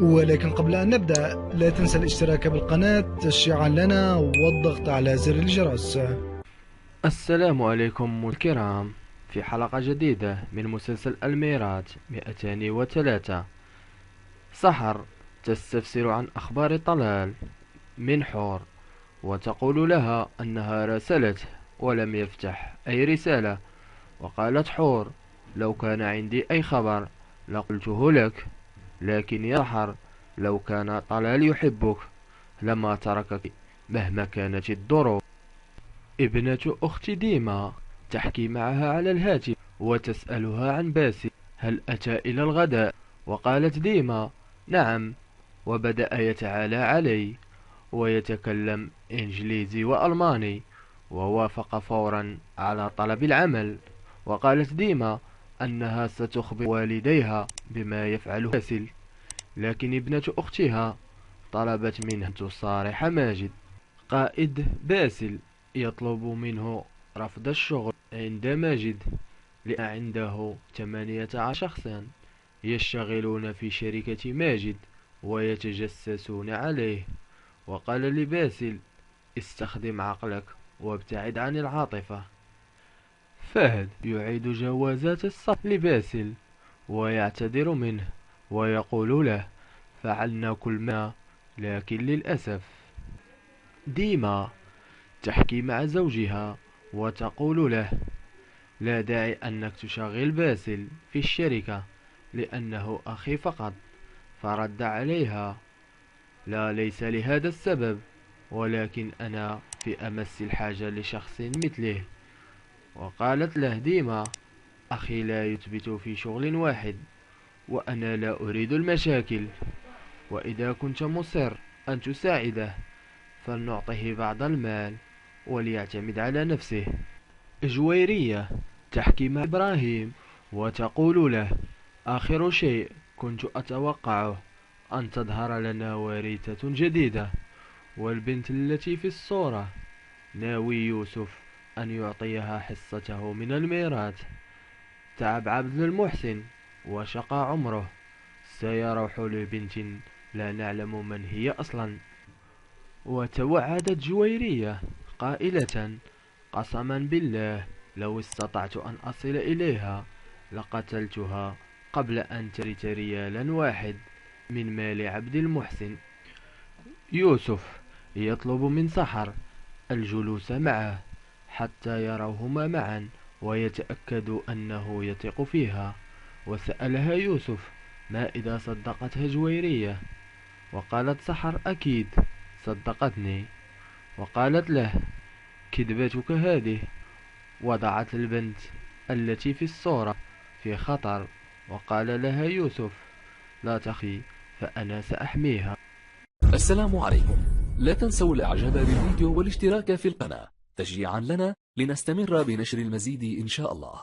ولكن قبل أن نبدأ لا تنسى الاشتراك بالقناة تشجيعا لنا والضغط على زر الجرس. السلام عليكم الكرام، في حلقة جديدة من مسلسل الميراث 203. سحر تستفسر عن أخبار طلال من حور، وتقول لها أنها راسلته ولم يفتح أي رسالة. وقالت حور: لو كان عندي أي خبر لقلته لك، لكن يا سحر لو كان طلال يحبك لما تركك مهما كانت الظروف. ابنة أخت ديما تحكي معها على الهاتف وتسألها عن باسل هل أتى إلى الغداء، وقالت ديما: نعم، وبدأ يتعالى علي ويتكلم إنجليزي وألماني، ووافق فورا على طلب العمل. وقالت ديما أنها ستخبر والديها بما يفعله باسل، لكن ابنة أختها طلبت منها أن تصارح ماجد. قائد باسل يطلب منه رفض الشغل عند ماجد، لأن عنده 18 شخصا يشتغلون في شركة ماجد ويتجسسون عليه. وقال لباسل: استخدم عقلك وابتعد عن العاطفة. فهد يعيد جوازات السفر لباسل ويعتذر منه ويقول له: فعلنا كل ما، لكن للأسف. ديما تحكي مع زوجها وتقول له: لا داعي أنك تشغل باسل في الشركة لأنه أخي فقط. فرد عليها: لا، ليس لهذا السبب، ولكن أنا في أمس الحاجة لشخص مثله. وقالت له ديما: أخي لا يثبت في شغل واحد، وأنا لا أريد المشاكل، وإذا كنت مصر أن تساعده فلنعطه بعض المال وليعتمد على نفسه. جويرية تحكي مع إبراهيم وتقول له: آخر شيء كنت أتوقعه أن تظهر لنا وريثة جديدة، والبنت التي في الصورة ناوي يوسف أن يعطيها حصته من الميراث. تعب عبد المحسن وشقى عمره، سيروح لبنت لا نعلم من هي أصلا. وتوعدت جويرية قائلة: قسما بالله لو استطعت أن أصل إليها لقتلتها قبل أن ترث ريالا واحد من مال عبد المحسن. يوسف يطلب من سحر الجلوس معه حتى يروهما معا ويتأكدوا أنه يثق فيها. وسألها يوسف: ما إذا صدقتها جويرية؟ وقالت سحر: أكيد صدقتني. وقالت له: كذبتك هذه وضعت البنت التي في الصورة في خطر. وقال لها يوسف: لا تخي، فأنا سأحميها. السلام عليكم، لا تنسوا الاعجاب بالفيديو والاشتراك في القناة تشجيعا لنا لنستمر بنشر المزيد إن شاء الله.